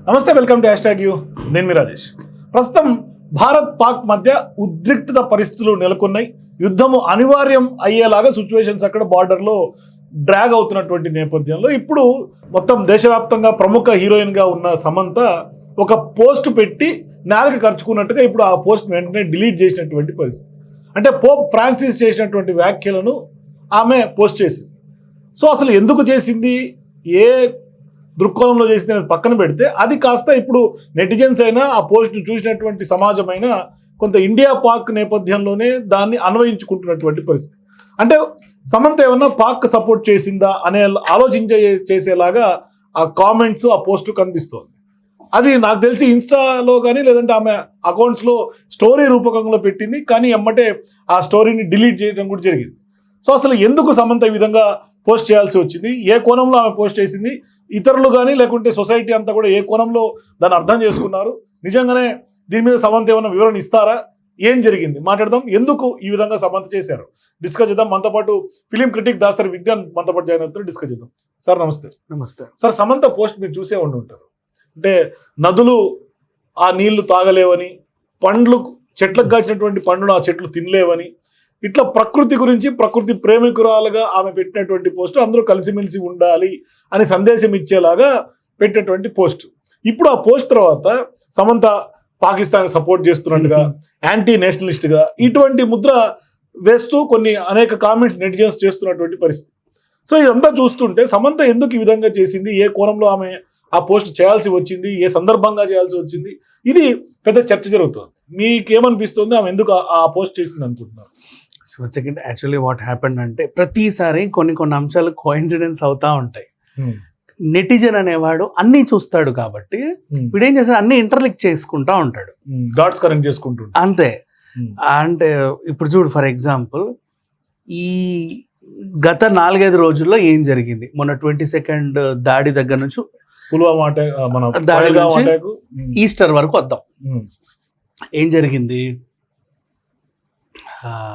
నమస్తే, welcome to #you. నేను మీ రాజేష్. ప్రస్తుతం భారత్ పాక్ మధ్య ఉద్రిక్తత పరిస్థితులు నెలకొన్నాయి. యుద్ధము అనివార్యం అయ్యేలాగా సిచ్యువేషన్స్ అక్కడ బార్డర్లో డ్రాగ్ అవుతున్నటువంటి నేపథ్యంలో ఇప్పుడు మొత్తం దేశవ్యాప్తంగా ప్రముఖ హీరోయిన్గా ఉన్న సమంత ఒక పోస్ట్ పెట్టి నేలకు ఖర్చుకున్నట్టుగా ఇప్పుడు ఆ పోస్ట్ వెంటనే డిలీట్ చేసినటువంటి పరిస్థితి. అంటే పోప్ ఫ్రాన్సిస్ చేసినటువంటి వ్యాఖ్యలను ఆమె పోస్ట్ చేసింది. సో అసలు ఎందుకు చేసింది, ఏ దృక్కోణంలో చేసింది అనేది పక్కన పెడితే, అది కాస్త ఇప్పుడు నెటిజన్స్ అయినా ఆ పోస్ట్ చూసినటువంటి సమాజమైనా కొంత ఇండియా పాక్ నేపథ్యంలోనే దాన్ని అన్వయించుకుంటున్నటువంటి పరిస్థితి. అంటే సమంత ఏమన్నా పాక్ సపోర్ట్ చేసిందా అనే చేసేలాగా ఆ కామెంట్స్, ఆ పోస్టు కనిపిస్తోంది. అది నాకు తెలిసి ఇన్స్టాలో కానీ లేదంటే ఆమె అకౌంట్స్లో స్టోరీ రూపకంలో పెట్టింది, కానీ ఎమ్మటే ఆ స్టోరీని డిలీట్ చేయడం కూడా జరిగింది. సో అసలు ఎందుకు సమంత ఈ విధంగా పోస్ట్ చేయాల్సి వచ్చింది, ఏ కోణంలో ఆమె పోస్ట్ చేసింది, ఇతరులు కానీ లేకుంటే సొసైటీ అంతా కూడా ఏ కోణంలో దాన్ని అర్థం చేసుకున్నారు, నిజంగానే దీని మీద సమంత ఏమైనా వివరణ ఇస్తారా, ఏం జరిగింది మాట్లాడదాం. ఎందుకు ఈ విధంగా సమంత చేశారు డిస్కస్ చేద్దాం. మనతో పాటు ఫిలిం క్రిటిక్ దాసరి విజ్ఞాన్ మనతో పాటు జాయిన్ అవుతారు, డిస్కస్ చేద్దాం. సార్ నమస్తే. నమస్తే సార్, సమంత పోస్ట్ మీరు చూసే ఉండి ఉంటారు. అంటే నదులు ఆ నీళ్లు తాగలేవని, పండ్లు చెట్లకు కాచినటువంటి పండ్లు ఆ చెట్లు తినలేవని, ఇట్లా ప్రకృతి గురించి, ప్రకృతి ప్రేమికురాలుగా ఆమె పెట్టినటువంటి పోస్ట్, అందరూ కలిసిమెలిసి ఉండాలి అని సందేశం ఇచ్చేలాగా పెట్టినటువంటి పోస్ట్. ఇప్పుడు ఆ పోస్ట్ తర్వాత సమంత పాకిస్తాన్ సపోర్ట్ చేస్తున్నట్టుగా, యాంటీ నేషనలిస్ట్గా ఇటువంటి ముద్ర వేస్తూ అనేక కామెంట్స్ నెటిజన్స్ చేస్తున్నటువంటి పరిస్థితి. సో ఇదంతా చూస్తుంటే సమంత ఎందుకు ఈ విధంగా చేసింది, ఏ కోణంలో ఆమె ఆ పోస్ట్ చేయాల్సి వచ్చింది, ఏ సందర్భంగా చేయాల్సి వచ్చింది, ఇది పెద్ద చర్చ జరుగుతుంది. మీకేమనిపిస్తుంది, ఆమె ఎందుకు ఆ పోస్ట్ చేసింది అనుకుంటున్నారు? So second, actually what happened అంటే ప్రతిసారి కొన్ని అంశాలు కోఇన్సిడెన్స్ అవుతా ఉంటాయి. నెటిజన్ అనేవాడు అన్నీ చూస్తాడు కాబట్టి వీడు ఏం చేస్తాడు, అన్ని ఇంటర్లిక్ చేసుకుంటా ఉంటాడు, డాట్స్ కనెక్ట్ చేసుకుంటాడు అంతే. అంటే ఇప్పుడు చూడు, ఫర్ ఎగ్జాంపుల్ ఈ గత 4-5 రోజుల్లో ఏం జరిగింది, మొన్న 22nd దాడి దగ్గర నుంచి పుల్వామా దాడి ఈస్టర్ వరకు వద్దాం. ఏం జరిగింది?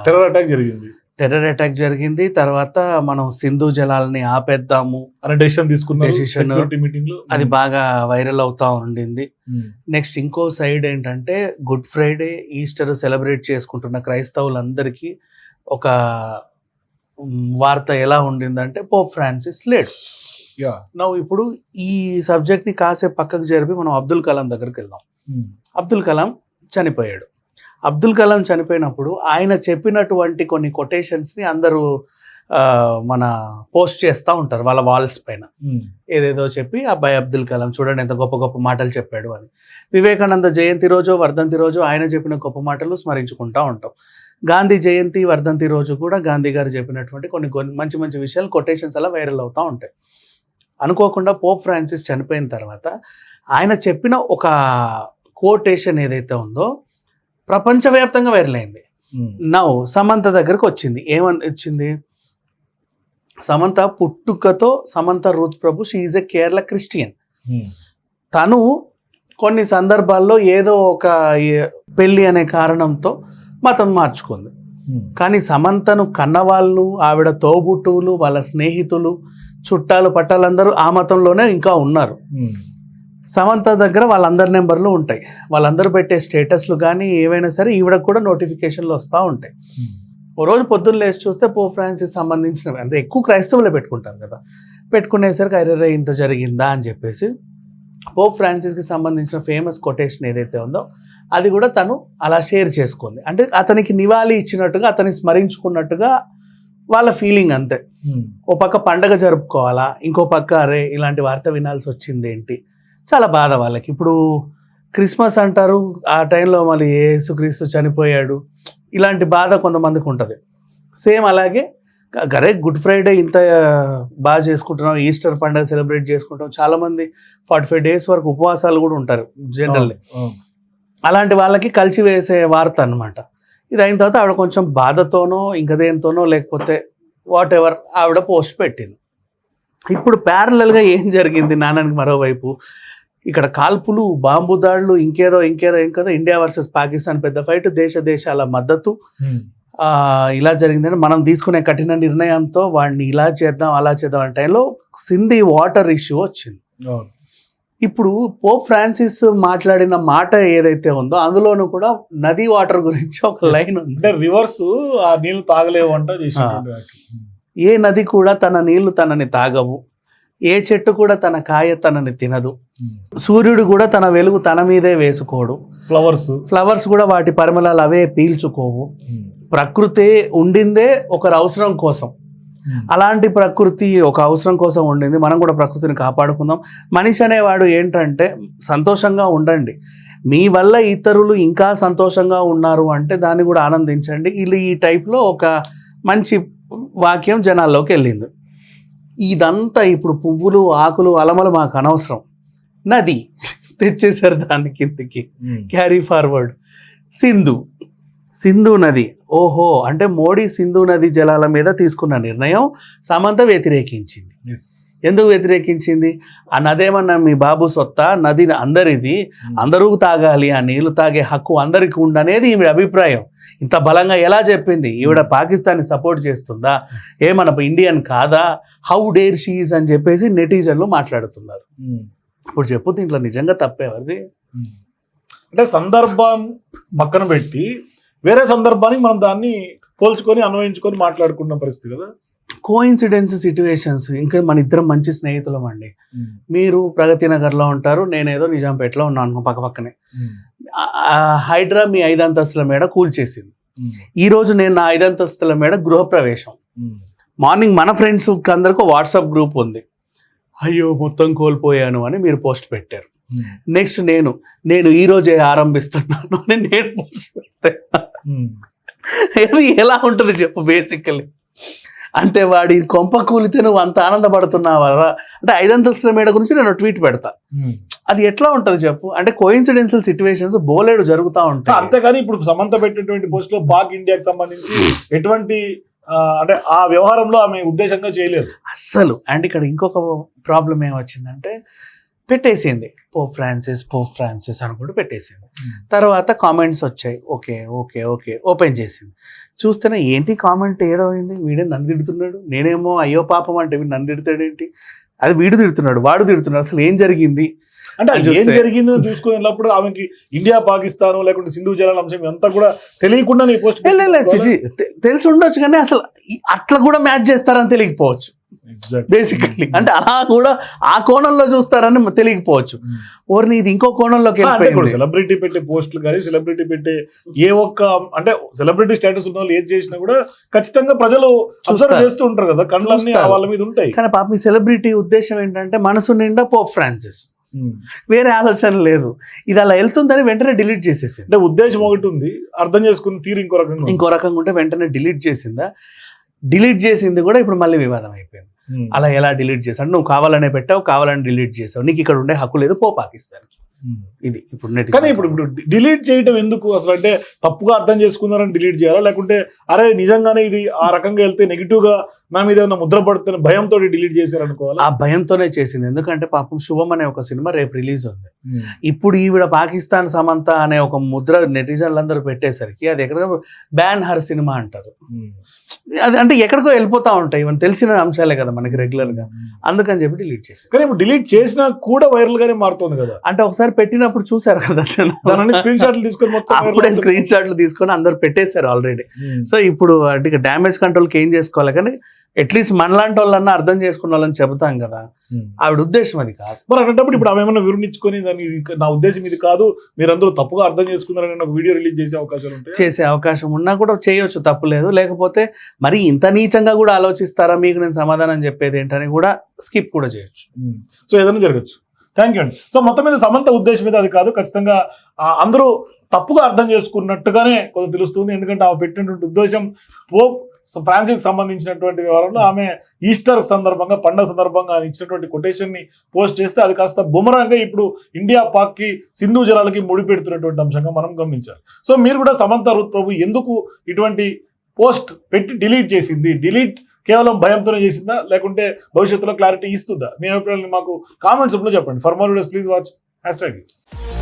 టెర్రర్ అటాక్ జరిగింది. తర్వాత మనం సింధు జలాలని ఆపేద్దాము అనే డెసిషన్ తీసుకున్న అది బాగా వైరల్ అవుతా ఉండింది. నెక్స్ట్ ఇంకో సైడ్ ఏంటంటే గుడ్ ఫ్రైడే, ఈస్టర్ సెలబ్రేట్ చేసుకుంటున్న క్రైస్తవులందరికీ ఒక వార్త ఎలా ఉండిందంటే పోప్ ఫ్రాన్సిస్ లేడు. ఇప్పుడు ఈ సబ్జెక్ట్ని కాసేపు పక్కకు జరిపి మనం అబ్దుల్ కలాం దగ్గరికి వెళ్దాం. అబ్దుల్ కలాం చనిపోయాడు. అబ్దుల్ కలాం చనిపోయినప్పుడు ఆయన చెప్పినటువంటి కొన్ని కొటేషన్స్ని అందరూ మన పోస్ట్ చేస్తూ ఉంటారు వాళ్ళ వాల్స్ పైన. ఏదేదో చెప్పి అబ్బాయి అబ్దుల్ కలాం చూడండి ఎంత గొప్ప గొప్ప మాటలు చెప్పాడు అని. వివేకానంద జయంతి రోజు, వర్ధంతి రోజు ఆయన చెప్పిన గొప్ప మాటలు స్మరించుకుంటూ ఉంటాం. గాంధీ జయంతి, వర్ధంతి రోజు కూడా గాంధీ గారు చెప్పినటువంటి కొన్ని మంచి మంచి విషయాలు, కొటేషన్స్ అలా వైరల్ అవుతూ ఉంటాయి. అనుకోకుండా పోప్ ఫ్రాన్సిస్ చనిపోయిన తర్వాత ఆయన చెప్పిన ఒక కోటేషన్ ఏదైతే ఉందో ప్రపంచవ్యాప్తంగా వైరల్ అయింది. నౌ సమంత దగ్గరకు వచ్చింది. ఏమని వచ్చింది? సమంత పుట్టుకతో Samantha Ruth Prabhu, she is a Kerala Christian. తను కొన్ని సందర్భాల్లో ఏదో ఒక పెళ్ళి అనే కారణంతో మతం మార్చుకుంది. కానీ సమంతను కన్నవాళ్ళు, ఆవిడ తోబుట్టువులు, వాళ్ళ స్నేహితులు, చుట్టాలు పట్టాలందరూ ఆ మతంలోనే ఇంకా ఉన్నారు. సమంత దగ్గర వాళ్ళందరి నెంబర్లు ఉంటాయి. వాళ్ళందరూ పెట్టే స్టేటస్లు కానీ ఏవైనా సరే ఈవిడకు కూడా నోటిఫికేషన్లు వస్తూ ఉంటాయి. ఓ రోజు పొద్దున్న లేచి చూస్తే పోప్ ఫ్రాన్సిస్ సంబంధించినవి, అంటే ఎక్కువ క్రైస్తవులే పెట్టుకుంటారు కదా, పెట్టుకునేసరికి అరే ఇంత జరిగిందా అని చెప్పేసి పోప్ ఫ్రాన్సిస్కి సంబంధించిన ఫేమస్ కొటేషన్ ఏదైతే ఉందో అది కూడా తను అలా షేర్ చేసుకుంది. అంటే అతనికి నివాళి ఇచ్చినట్టుగా, అతన్ని స్మరించుకున్నట్టుగా వాళ్ళ ఫీలింగ్ అంతే. ఓ పక్క పండగ జరుపుకోవాలా, ఇంకో పక్క అరే ఇలాంటి వార్త వినాల్సి వచ్చింది ఏంటి, చాలా బాధ వాళ్ళకి. ఇప్పుడు క్రిస్మస్ అంటారు, ఆ టైంలో మళ్ళీ యేసుక్రీస్తు చనిపోయాడు, ఇలాంటి బాధ కొంతమందికి ఉంటుంది. సేమ్ అలాగే గరే గుడ్ ఫ్రైడే ఇంత బాగా చేసుకుంటున్నాం, ఈస్టర్ పండుగ సెలబ్రేట్ చేసుకుంటాం, చాలామంది 45 days వరకు ఉపవాసాలు కూడా ఉంటారు జనరల్లీ. అలాంటి వాళ్ళకి కలిసి వేసే వార్త అనమాట. ఇది అయిన తర్వాత ఆవిడ కొంచెం బాధతోనో ఇంకా దేనితోనో లేకపోతే వాట్ ఎవర్ ఆవిడ పోస్ట్ పెట్టింది. ఇప్పుడు ప్యారలల్గా ఏం జరిగింది నాన్నకి మరోవైపు ఇక్కడ కాల్పులు, బాంబు దాడులు, ఇంకేదో ఇండియా వర్సెస్ పాకిస్తాన్ పెద్ద ఫైట్, దేశాల మద్దతు, ఇలా జరిగిందని మనం తీసుకునే కఠిన నిర్ణయంతో వాడిని ఇలా చేద్దాం అలా చేద్దాం అనే టైంలో సింధీ వాటర్ ఇష్యూ వచ్చింది. ఇప్పుడు పోప్ ఫ్రాన్సిస్ మాట్లాడిన మాట ఏదైతే ఉందో అందులోనూ కూడా నది వాటర్ గురించి ఒక లైన్ ఉంది. అంటే రివర్స్ ఆ నీళ్లు తాగలేవు అంట చేసినటువంటి వ్యాఖ్య. ఏ నది కూడా తన నీళ్లు తనని తాగవు, ఏ చెట్టు కూడా తన కాయ తనని తినదు, సూర్యుడు కూడా తన వెలుగు తన మీదే వేసుకోడు, ఫ్లవర్స్ కూడా వాటి పరిమళాలు అవే పీల్చుకోవు. ప్రకృతి ఉండిందే ఒకరి అవసరం కోసం. అలాంటి ప్రకృతి ఒక అవసరం కోసం ఉండింది. మనం కూడా ప్రకృతిని కాపాడుకుందాం. మనిషి అనేవాడు ఏంటంటే సంతోషంగా ఉండండి, మీ వల్ల ఇతరులు ఇంకా సంతోషంగా ఉన్నారు అంటే దాన్ని కూడా ఆనందించండి. ఇలా ఈ టైప్లో ఒక మంచి వాక్యం జనాల్లోకి వెళ్ళింది. ఇదంతా ఇప్పుడు పువ్వులు ఆకులు అలమలు మాకు అనవసరం, నది తెచ్చేసారు దాని కిందికి. క్యారీ ఫార్వర్డ్ సింధు నది. ఓహో, అంటే మోడీ సింధు నది జలాల మీద తీసుకున్న నిర్ణయం సమంత వ్యతిరేకించింది. ఎందుకు వ్యతిరేకించింది? ఆ నదేమన్నా మీ బాబు సొత్తా? నది అందరిది, అందరూ తాగాలి, ఆ నీళ్లు తాగే హక్కు అందరికీ ఉండనేది ఈవిడ అభిప్రాయం. ఇంత బలంగా ఎలా చెప్పింది? ఈవిడ పాకిస్తాన్ సపోర్ట్ చేస్తుందా? మన ఇండియన్ కాదా? హౌ డేర్ షీఈస్ అని చెప్పేసి నెటిజన్లు మాట్లాడుతున్నారు. ఇప్పుడు చెప్పు, దీంట్లో నిజంగా తప్పేవది? అంటే సందర్భం పక్కన పెట్టి వేరే సందర్భానికి మనం దాన్ని పోల్చుకొని అన్వయించుకొని మాట్లాడుకున్న పరిస్థితి కదా. Coincidence situations. ఇంకా మన ఇద్దరం మంచి స్నేహితులం అండి. మీరు ప్రగతి నగర్లో ఉంటారు, నేనేదో నిజాంపేటలో ఉన్నాను పక్క పక్కనే. హైడ్రా మీ 5 అంతస్తుల మేడ కూల్చేసింది. ఈ రోజు నేను నా 5 అంతస్తుల మేడ గృహప్రవేశం. మార్నింగ్ మన ఫ్రెండ్స్ అందరికీ వాట్సాప్ గ్రూప్ ఉంది. అయ్యో మొత్తం కోల్పోయాను అని మీరు పోస్ట్ పెట్టారు. నెక్స్ట్ నేను ఈ రోజే ఆరంభిస్తున్నాను అని నేను పోస్ట్ పెట్టాను. ఎలా ఉంటుంది చెప్పు? బేసికలీ అంటే వాడి కొంప కూలితే నువ్వు అంత ఆనందపడుతున్నావా? అంటే 5 అంతస్తుల మేడ గురించి నేను ట్వీట్ పెడతా. అది ఎట్లా ఉంటుంది చెప్పు? అంటే కోఇన్సిడెన్షియల్ సిచ్యువేషన్స్ బోలెడు జరుగుతూ ఉంటాయి. అంతేగాని ఇప్పుడు సమంత పెట్టినటువంటి పోస్ట్ లో పాక్ ఇండియాకి సంబంధించి ఎటువంటి అంటే ఆ వ్యవహారంలో ఆమె ఉద్దేశంగా చేయలేదు అస్సలు. అండ్ ఇక్కడ ఇంకొక ప్రాబ్లం ఏమొచ్చిందంటే, పెట్టేసింది పోప్ ఫ్రాన్సిస్ అనుకుంటూ పెట్టేసింది. తర్వాత కామెంట్స్ వచ్చాయి. ఓకే ఓకే ఓకే ఓపెన్ చేసింది. చూస్తేనే ఏంటి కామెంట్ ఏదో అయింది, వీడే నన్ను తిడుతున్నాడు, నేనేమో అయ్యో పాపం అంటే వీడు నన్ను తిడతాడేంటి, అది వీడు తిడుతున్నాడు వాడు తిడుతున్నాడు, అసలు ఏం జరిగింది అంటే ఏం జరిగిందో చూసుకునేటప్పుడు ఆమెకి ఇండియా పాకిస్తాన్ లేకుంటే సింధు జలాల అంశం అంతా కూడా తెలియకుండా నీ పోస్ట్ తెలిసి ఉండొచ్చు, కానీ అసలు అట్లా కూడా మ్యాచ్ చేస్తారని తెలియకపోవచ్చు బేసికల్లీ. అంటే అలా కూడా ఆ కోణంలో చూస్తారని తెలియకపోవచ్చు. ఓర్ని ఇది ఇంకో కోణంలోకి వెళ్ళిపోయింది. సెలబ్రిటీ పెట్టే పోస్టులు కానీ సెలబ్రిటీ పెట్టే ఏ ఒక్క అంటే సెలబ్రిటీ స్టేటస్ ఉన్న వాళ్ళు ఏం చేసినా కూడా ఖచ్చితంగా ప్రజలు అబ్జర్వ్ చేస్తూ ఉంటారు కదా, కళ్ళన్నీ వాళ్ళ మీద ఉంటాయి. కానీ పాప మీ సెలబ్రిటీ ఉద్దేశం ఏంటంటే మనసు నిండా పోప్ ఫ్రాన్సిస్, వేరే ఆలోచన లేదు. ఇది అలా వెళ్తుందని వెంటనే డిలీట్ చేసేసి, అంటే ఉద్దేశం ఒకటి ఉంది, అర్థం చేసుకుని తీరు ఇంకో రకంగా ఉంటే వెంటనే డిలీట్ చేసిందా. డిలీట్ చేసింది కూడా ఇప్పుడు మళ్ళీ వివాదం అయిపోయింది. అలా ఎలా డిలీట్ చేశాడు? నువ్వు కావాలనే పెట్టావు, కావాలని డిలీట్ చేసావు, నీకు ఇక్కడ ఉండే హక్కు లేదు, పో పాకిస్తాన్. ఇది ఇప్పుడు కానీ ఇప్పుడు డిలీట్ చేయడం ఎందుకు అసలు? అంటే తప్పుగా అర్థం చేసుకున్నారని డిలీట్ చేయాలా, లేకుంటే అరే నిజంగానే ఇది ఆ రకంగా వెళ్తే నెగిటివ్ గా నా మీద ఏమైనా ముద్ర పడుతున్న భయంతో డిలీట్ చేశారనుకోవాలి. ఆ భయంతోనే చేసింది. ఎందుకంటే పాపం శుభం అనే ఒక సినిమా రేపు రిలీజ్ ఉంది. ఇప్పుడు ఈవిడ పాకిస్తాన్ సమంత అనే ఒక ముద్ర నెటిజన్లు అందరూ పెట్టేసరికి అది ఎక్కడ బ్యాన్ హర్ సినిమా అంటారు. అది అంటే ఎక్కడికో వెళ్ళిపోతా ఉంటాయి, ఇవన్నీ తెలిసిన అంశాలే కదా మనకి రెగ్యులర్ గా, అందుకని చెప్పి డిలీట్ చేశారు. కానీ ఇప్పుడు డిలీట్ చేసినా కూడా వైరల్ గానే మారుతుంది కదా. అంటే ఒకసారి పెట్టినప్పుడు చూసారు కదా, స్క్రీన్ షాట్లు తీసుకొని అప్పుడే స్క్రీన్ షాట్లు తీసుకొని అందరు పెట్టేశారు ఆల్రెడీ. సో ఇప్పుడు అంటే డ్యామేజ్ కంట్రోల్కి ఏం చేసుకోవాలి, కానీ అట్లీస్ట్ మనలాంటి వాళ్ళన్నా అర్థం చేసుకున్న వాళ్ళని చెబుతాం కదా, ఆవిడ ఉద్దేశం అది కాదు. మరి అన్నప్పుడు ఇప్పుడు ఆమె ఏమన్నా వివరించుకొని దాన్ని నా ఉద్దేశం ఇది కాదు, మీరందరూ తప్పుగా అర్థం చేసుకున్నారని ఒక వీడియో రిలీజ్ చేసే అవకాశాలు ఉంటాయి. చేసే అవకాశం ఉన్నా కూడా చేయొచ్చు, తప్పు లేదు. లేకపోతే మరి ఇంత నీచంగా కూడా ఆలోచిస్తారా, మీకు నేను సమాధానం చెప్పేది ఏంటని కూడా స్కిప్ కూడా చేయొచ్చు. సో ఏదైనా జరగచ్చు. థ్యాంక్ యూ అండి. సో మొత్తం మీద సమంత ఉద్దేశం మీద అది కాదు, ఖచ్చితంగా అందరూ తప్పుగా అర్థం చేసుకున్నట్టుగానే కొంచెం తెలుస్తుంది. ఎందుకంటే ఆమె పెట్టినటువంటి ఉద్దేశం పోప్ ఫ్రాన్సిస్ సంబంధించినటువంటి వ్యవహారంలో ఆమె ఈస్టర్ సందర్భంగా పండుగ సందర్భంగా ఇచ్చినటువంటి కొటేషన్ ని పోస్ట్ చేస్తే అది కాస్త బుమరాంగా ఇప్పుడు ఇండియా పాక్ కి సింధు జలాలకి ముడిపెడుతున్నటువంటి అంశంగా మనం గమనించాలి. సో మీరు కూడా సమంత రూత్ ప్రభు ఎందుకు ఇటువంటి పోస్ట్ పెట్టి డిలీట్ చేసింది, డిలీట్ కేవలం భయంతోనే చేసిందా, లేకుంటే భవిష్యత్తులో క్లారిటీ ఇస్తుందా? మీ అభిప్రాయాన్ని మాకు కామెంట్స్ లో చెప్పండి. For more videos please watch #.